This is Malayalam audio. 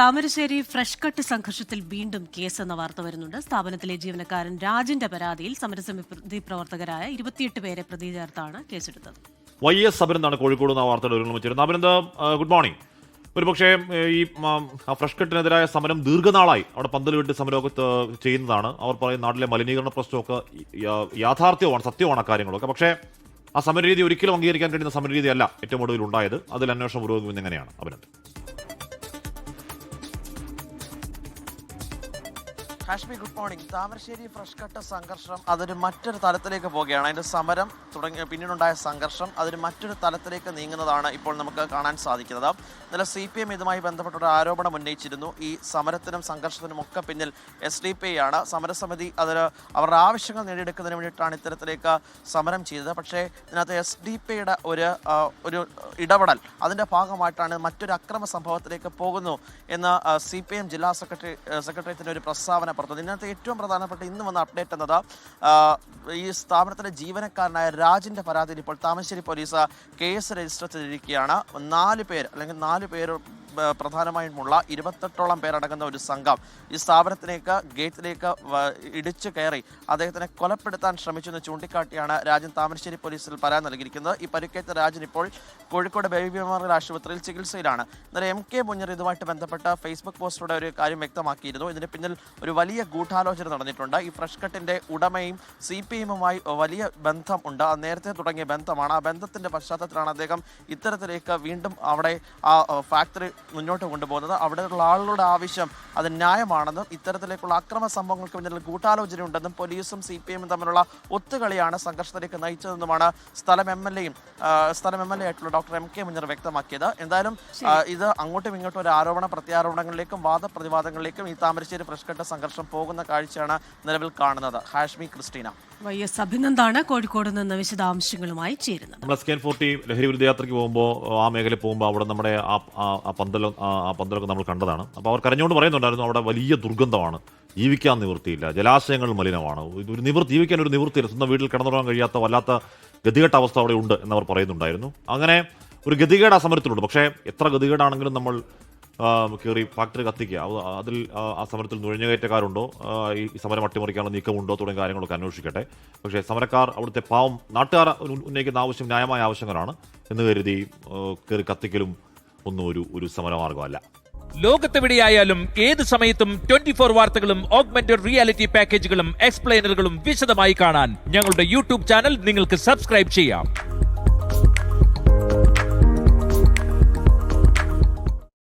താമരശ്ശേരി ഫ്രഷ് കട്ട് സംഘർഷത്തിൽ വീണ്ടും കേസ് എന്ന വാർത്ത വരുന്നുണ്ട്. സ്ഥാപനത്തിലെ ജീവനക്കാരൻ രാജിന്റെ പരാതിയിൽ സമരസമിതി പ്രവർത്തകരായ 28 പേരെ പ്രതി ചേർത്താണ് കേസെടുത്തത്. YS അഭിനന്ദാണ് കോഴിക്കോട് എന്ന വാർത്തയുടെ ഒരുമിച്ചിരുന്നത്. അഭിനന്ദ, ഗുഡ് മോർണിംഗ്. ഒരുപക്ഷെ ഈ ഫ്രഷ് കട്ടിനെതിരായ സമരം ദീർഘനാളായി അവിടെ പന്തലുകെട്ടി സമരമൊക്കെ ചെയ്യുന്നതാണ്. അവർ പറയുന്ന നാട്ടിലെ മലിനീകരണ പ്രശ്നമൊക്കെ യാഥാർത്ഥ്യമാണ്, സത്യമാണ് കാര്യങ്ങളൊക്കെ. പക്ഷേ ആ സമരരീതി ഒരിക്കലും അംഗീകരിക്കാൻ കഴിയുന്ന സമരരീതിയല്ല ഏറ്റവും ഒടുവിൽ ഉണ്ടായത്. അതിൽ അന്വേഷണം പുരോഗമിക്കുന്നത് എങ്ങനെയാണ് Abhinandan? Hashmi, good morning. Thamarassery fresh cut സംഘർഷം അതൊരു മറ്റൊരു തലത്തിലേക്ക് പോവുകയാണ്. അതിന്റെ സമരം തുടങ്ങിയ പിന്നീടുണ്ടായ സംഘർഷം അതൊരു മറ്റൊരു തലത്തിലേക്ക് നീങ്ങുന്നതാണ് ഇപ്പോൾ നമുക്ക് കാണാൻ സാധിക്കുന്നത്. ഇന്നലെ CPM ഇതുമായി ബന്ധപ്പെട്ട ഒരു ആരോപണം ഉന്നയിച്ചിരുന്നു. ഈ സമരത്തിനും സംഘർഷത്തിനും ഒക്കെ പിന്നിൽ SDPI ആണ്. സമരസമിതി അതിന് അവരുടെ ആവശ്യങ്ങൾ നേടിയെടുക്കുന്നതിന് വേണ്ടിയിട്ടാണ് ഇത്തരത്തിലേക്ക് സമരം ചെയ്തത്. പക്ഷേ ഇതിനകത്ത് SDPIയുടെ ഒരു ഇടപെടൽ അതിൻ്റെ ഭാഗമായിട്ടാണ് മറ്റൊരു അക്രമ സംഭവത്തിലേക്ക് പോകുന്നു എന്ന് CPM ജില്ലാ സെക്രട്ടേറിയറ്റിൻ്റെ ഒരു പ്രസ്താവന. ഇതിനകത്ത് ഏറ്റവും പ്രധാനപ്പെട്ട ഇന്ന് വന്ന അപ്ഡേറ്റ് എന്നത് ഈ സ്ഥാപനത്തിലെ ജീവനക്കാരനായ രാജിന്റെ പരാതിയിൽ ഇപ്പോൾ താമരശ്ശേരി പോലീസ് കേസ് രജിസ്റ്റർ ചെയ്തിരിക്കുകയാണ്. 4 പേർ അല്ലെങ്കിൽ 4 പേർ പ്രധാനമായുമുള്ള 28ഓളം പേരടങ്ങുന്ന ഒരു സംഘം ഈ സ്ഥാപനത്തിലേക്ക് ഗേറ്റിലേക്ക് ഇടിച്ചു കയറി അദ്ദേഹത്തിനെ കൊലപ്പെടുത്താൻ ശ്രമിച്ചെന്ന് ചൂണ്ടിക്കാട്ടിയാണ് രാജൻ താമരശ്ശേരി പോലീസിൽ പരാതി നൽകിയിരിക്കുന്നത്. ഈ പരിക്കേറ്റ രാജൻ ഇപ്പോൾ കോഴിക്കോട് ബേബി മെമ്മോറിയൽ ആശുപത്രിയിൽ ചികിത്സയിലാണ്. ഇന്നലെ MK മുഞ്ഞർ ഇതുമായിട്ട് ബന്ധപ്പെട്ട ഫേസ്ബുക്ക് പോസ്റ്റിലൂടെ ഒരു കാര്യം വ്യക്തമാക്കിയിരുന്നു. ഇതിന് പിന്നിൽ ഒരു വലിയ ഗൂഢാലോചന നടന്നിട്ടുണ്ട്. ഈ ഫ്രഷ് കട്ടിന്റെ ഉടമയും CPMുമായി വലിയ ബന്ധം ഉണ്ട്. നേരത്തെ തുടങ്ങിയ ബന്ധമാണ്. ആ ബന്ധത്തിന്റെ പശ്ചാത്തലത്തിലാണ് അദ്ദേഹം ഇത്തരത്തിലേക്ക് വീണ്ടും അവിടെ ആ ഫാക്ടറി മുന്നോട്ട് കൊണ്ടുപോകുന്നത്. അവിടെയുള്ള ആളുകളുടെ ആവശ്യം അത് ന്യായമാണെന്നും ഇത്തരത്തിലേക്കുള്ള അക്രമ സംഭവങ്ങൾക്ക് പിന്നിൽ ഗൂഢാലോചനയുണ്ടെന്നും പോലീസും CPMും തമ്മിലുള്ള ഒത്തുകളിയാണ് സംഘർഷത്തിലേക്ക് നയിച്ചതെന്നുമാണ് സ്ഥലം MLA ആയിട്ടുള്ള ഡോക്ടർ MK മുഞ്ഞർ വ്യക്തമാക്കിയത്. എന്തായാലും ഇത് അങ്ങോട്ടും ഇങ്ങോട്ടും ഒരു ആരോപണ പ്രത്യാരോപണങ്ങളിലേക്കും വാദപ്രതിവാദങ്ങളിലേക്കും ഈ താമരശ്ശേരി ഫ്രഷ് കട്ട് സംഘർഷം പോകുന്ന കാഴ്ചയാണ് നിലവിൽ കാണുന്നത്. ഹാഷ്മി, ക്രിസ്റ്റീന. YS അഭിനന്ദാണ് കോഴിക്കോട് നിന്ന് വിശദാംശങ്ങളുമായി ചേരുന്നത്. നമ്മൾ SKN40 ലഹരി വിരുദ്ധ യാത്രയ്ക്ക് പോകുമ്പോൾ ആ മേഖലയിൽ പോകുമ്പോൾ അവിടെ നമ്മുടെ ആ പന്തലൊക്കെ നമ്മൾ കണ്ടതാണ്. അപ്പോൾ അവർ കരഞ്ഞുകൊണ്ട് പറയുന്നുണ്ടായിരുന്നു അവിടെ വലിയ ദുർഗന്ധമാണ്, ജീവിക്കാൻ നിവൃത്തിയില്ല, ജലാശയങ്ങൾ മലിനമാണ്, ജീവിക്കാൻ ഒരു നിവൃത്തിയില്ല, സ്വന്തം വീട്ടിൽ കിടന്നുറങ്ങാൻ കഴിയാത്ത വല്ലാത്ത ഗതികെട്ട അവസ്ഥ അവിടെ ഉണ്ട് എന്നവർ പറയുന്നുണ്ടായിരുന്നു. അങ്ങനെ ഒരു ഗതികേട് ആ സമരത്തിലുണ്ട്. പക്ഷേ എത്ര ഗതികേടാണെങ്കിലും നമ്മൾ കയറി ഫാക്ടറി കത്തിക്കുക, അതിൽ ആ സമരത്തിൽ നുഴഞ്ഞുകയറ്റക്കാരുണ്ടോ, ഈ സമരം അട്ടിമറിക്കാനുള്ള നീക്കമുണ്ടോ തുടങ്ങിയ കാര്യങ്ങളൊക്കെ അന്വേഷിക്കട്ടെ. പക്ഷേ സമരക്കാർ അവിടുത്തെ പാവം നാട്ടുകാർ ഉന്നയിക്കുന്ന ആവശ്യം ന്യായമായ ആവശ്യങ്ങളാണ് എന്ന് കരുതി കയറി കത്തിക്കലും ഒന്നും ഒരു സമരമാർഗമല്ല. ലോകത്തെവിടെയായാലും ഏത് സമയത്തും 24 വാർത്തകളും ഓഗ്മെന്റഡ് റിയാലിറ്റി പാക്കേജുകളും എക്സ്പ്ലെയിനറുകളും വിശദമായി കാണാൻ ഞങ്ങളുടെ YouTube ചാനൽ നിങ്ങൾക്ക് സബ്സ്ക്രൈബ് ചെയ്യാം.